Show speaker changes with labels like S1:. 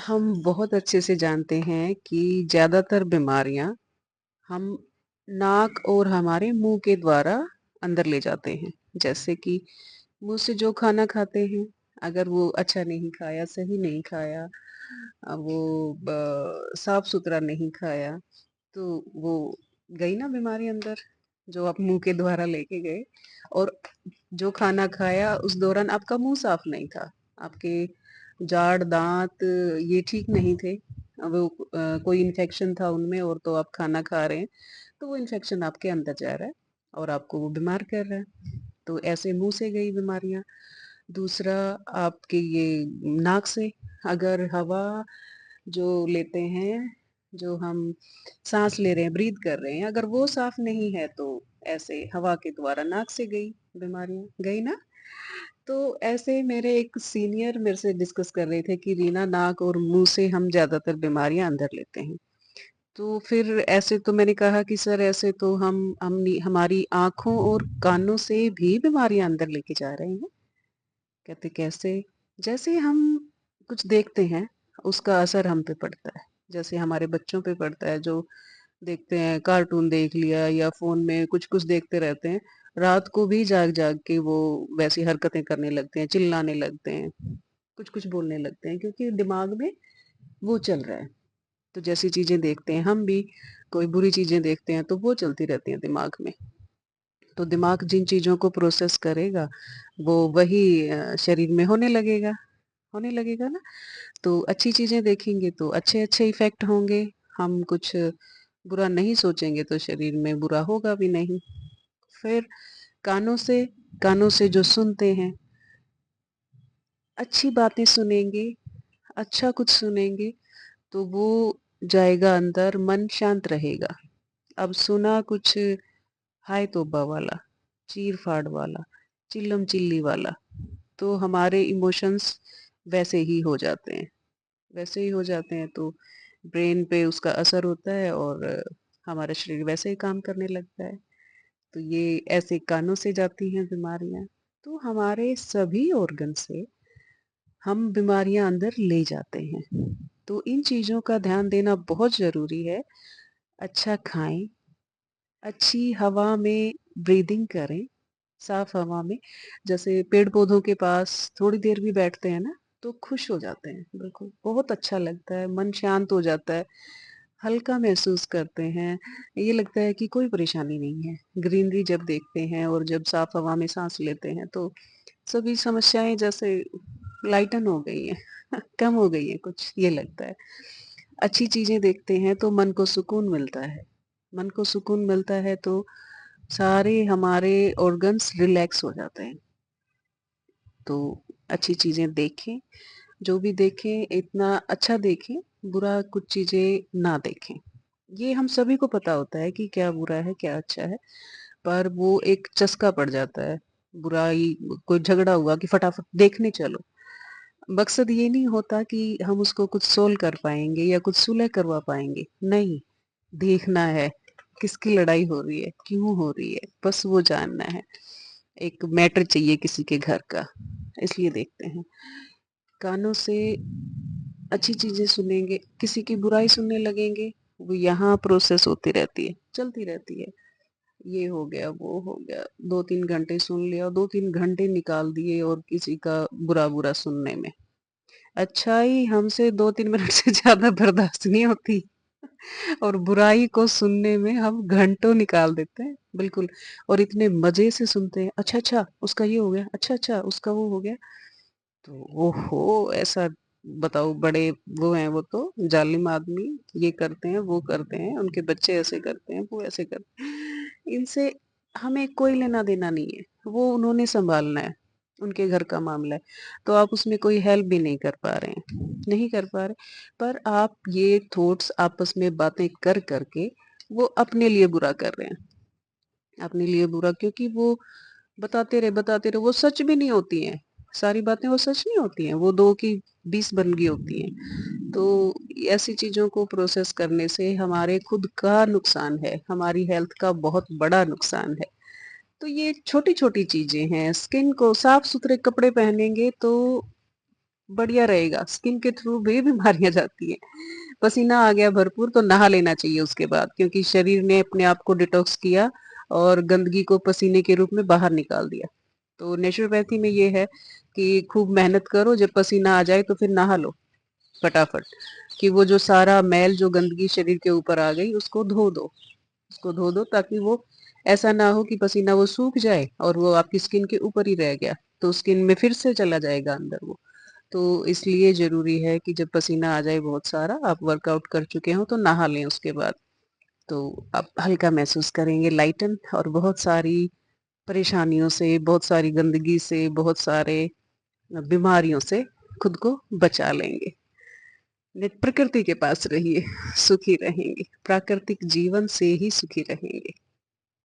S1: हम बहुत अच्छे से जानते हैं कि ज़्यादातर बीमारियाँ हम नाक और हमारे मुंह के द्वारा अंदर ले जाते हैं। जैसे कि मुंह से जो खाना खाते हैं, अगर वो अच्छा नहीं खाया, सही नहीं खाया, साफ सुथरा नहीं खाया, तो वो गई ना बीमारी अंदर, जो आप मुंह के द्वारा लेके गए। और जो खाना खाया उस दौरान आपका मुंह साफ नहीं था, आपके जाड़ दांत ये ठीक नहीं थे, कोई इन्फेक्शन था उनमें, और तो आप खाना खा रहे हैं तो वो इन्फेक्शन आपके अंदर जा रहा है और आपको वो बीमार कर रहा है। तो ऐसे मुंह से गई बीमारियां। दूसरा, आपके ये नाक से अगर हवा जो लेते हैं, जो हम सांस ले रहे हैं, ब्रीद कर रहे हैं, अगर वो साफ नहीं है तो ऐसे हवा के द्वारा नाक से गई बीमारियां, गई ना। तो ऐसे मेरे एक सीनियर मेरे से डिस्कस कर रहे थे कि रीना, नाक और मुंह से हम ज्यादातर बीमारियां अंदर लेते हैं। तो फिर ऐसे तो मैंने कहा कि सर, ऐसे तो हमारी आंखों और कानों से भी बीमारियां अंदर लेके जा रहे हैं। कहते कैसे? जैसे हम कुछ देखते हैं, उसका असर हम पे पड़ता है। जैसे हमारे बच्चों पे पड़ता है, जो देखते हैं, कार्टून देख लिया या फोन में कुछ कुछ देखते रहते हैं, रात को भी जाग जाग के वो वैसी हरकतें करने लगते हैं, चिल्लाने लगते हैं, कुछ कुछ बोलने लगते हैं, क्योंकि दिमाग में वो चल रहा है। तो जैसी चीजें देखते हैं हम भी, कोई बुरी चीजें देखते हैं तो वो चलती रहती हैं दिमाग में। तो दिमाग जिन चीजों को प्रोसेस करेगा, वो वही शरीर में होने लगेगा ना। तो अच्छी चीजें देखेंगे तो अच्छे अच्छे इफेक्ट होंगे। हम कुछ बुरा नहीं सोचेंगे तो शरीर में बुरा होगा भी नहीं। फिर कानों से कानों से जो सुनते हैं, अच्छी बातें सुनेंगे, अच्छा कुछ सुनेंगे, तो वो जाएगा अंदर, मन शांत रहेगा। अब सुना कुछ हाय तौबा वाला, चीर फाड़ वाला, चिल्लम चिल्ली वाला, तो हमारे इमोशंस वैसे ही हो जाते हैं। वैसे ही हो जाते हैं तो ब्रेन पे उसका असर होता है और हमारा शरीर वैसे ही काम करने लगता है। तो ये ऐसे कानों से जाती हैं बीमारियां। तो हमारे सभी ऑर्गन से हम बीमारियां अंदर ले जाते हैं। तो इन चीजों का ध्यान देना बहुत जरूरी है। अच्छा खाएं, अच्छी हवा में ब्रीदिंग करें, साफ हवा में। जैसे पेड़ पौधों के पास थोड़ी देर भी बैठते हैं ना, तो खुश हो जाते हैं, बिल्कुल बहुत अच्छा लगता है, मन शांत हो जाता है, हल्का महसूस करते हैं। ये लगता है कि कोई परेशानी नहीं है। ग्रीनरी जब देखते हैं और जब साफ हवा में सांस लेते हैं तो सभी समस्याएं जैसे लाइटन हो गई हैं कम हो गई हैं कुछ, ये लगता है। अच्छी चीजें देखते हैं तो मन को सुकून मिलता है। मन को सुकून मिलता है तो सारे हमारे ऑर्गन्स रिलैक्स हो जाते हैं। तो अच्छी चीजें देखें, जो भी देखें इतना अच्छा देखें, बुरा कुछ चीजें ना देखें। ये हम सभी को पता होता है कि क्या बुरा है क्या अच्छा है, पर वो एक चस्का पड़ जाता है। बुराई, कोई झगड़ा हुआ कि फटाफट देखने चलो। मकसद ये नहीं होता कि हम उसको कुछ सोल्व कर पाएंगे या कुछ सुलह करवा पाएंगे, नहीं। देखना है, किसकी लड़ाई हो रही है, क्यों हो रही है, बस वो जानना है। एक मैटर चाहिए किसी के घर का, इसलिए देखते हैं। कानों से अच्छी चीजें सुनेंगे, किसी की बुराई सुनने लगेंगे, वो यहाँ प्रोसेस होती रहती है, चलती रहती है। ये हो गया, वो हो गया, 2-3 घंटे सुन लिया, 2-3 घंटे निकाल दिए और किसी का बुरा बुरा सुनने में। अच्छाई हमसे 2-3 मिनट से ज्यादा बर्दाश्त नहीं होती और बुराई को सुनने में हम घंटों निकाल देते हैं, बिल्कुल। और इतने मजे से सुनते हैं, अच्छा अच्छा उसका ये हो गया, अच्छा अच्छा उसका वो हो गया। तो ओहो, ऐसा बताओ, बड़े वो हैं, वो तो जालिम आदमी, ये करते हैं वो करते हैं, उनके बच्चे ऐसे करते हैं, वो ऐसे करते हैं। इनसे हमें कोई लेना देना नहीं है, वो उन्होंने संभालना है, उनके घर का मामला है। तो आप उसमें कोई हेल्प भी नहीं कर पा रहे हैं, नहीं कर पा रहे। पर आप ये थॉट्स आपस में बातें कर करके वो अपने लिए बुरा कर रहे हैं, अपने लिए बुरा, क्योंकि वो बताते रहे, वो सच भी नहीं होती हैं। सारी बातें वो सच नहीं होती हैं, वो 2 की 20 बन गई होती हैं। तो ऐसी चीज़ों को प्रोसेस करने से हमारे खुद का नुकसान है, हमारी हेल्थ का बहुत बड़ा नुकसान है। तो ये छोटी-छोटी चीज़ें हैं, स्किन को साफ-सुथरे कपड़े पहनेंगे तो बढ़िया रहेगा। स्किन के थ्रू भी बीमारियाँ जाती हैं। पसीना आ गया भरपूर तो नहा लेना चाहिए उसके बाद, क्योंकि शरीर ने अपने आप को डिटॉक्स किया और गंदगी को पसीने के रूप में बाहर निकाल दिया। तो नेचुरोपैथी में ये है कि खूब मेहनत करो, जब पसीना आ जाए तो फिर नहा लो फटाफट, कि वो जो सारा मैल, जो गंदगी शरीर के ऊपर आ गई उसको धो दो। उसको धो दो ताकि वो ऐसा ना हो कि पसीना वो सूख जाए और वो आपकी स्किन के ऊपर ही रह गया, तो स्किन में फिर से चला जाएगा अंदर वो। तो इसलिए ज़रूरी है कि जब पसीना आ जाए बहुत सारा, आप वर्कआउट कर चुके हो तो नहा लें उसके बाद। तो आप हल्का महसूस करेंगे, लाइटन, और बहुत सारी परेशानियों से, बहुत सारी गंदगी से, बहुत सारे बीमारियों से खुद को बचा लेंगे। प्रकृति के पास रहिए, सुखी रहेंगे। प्राकृतिक जीवन से ही सुखी रहेंगे।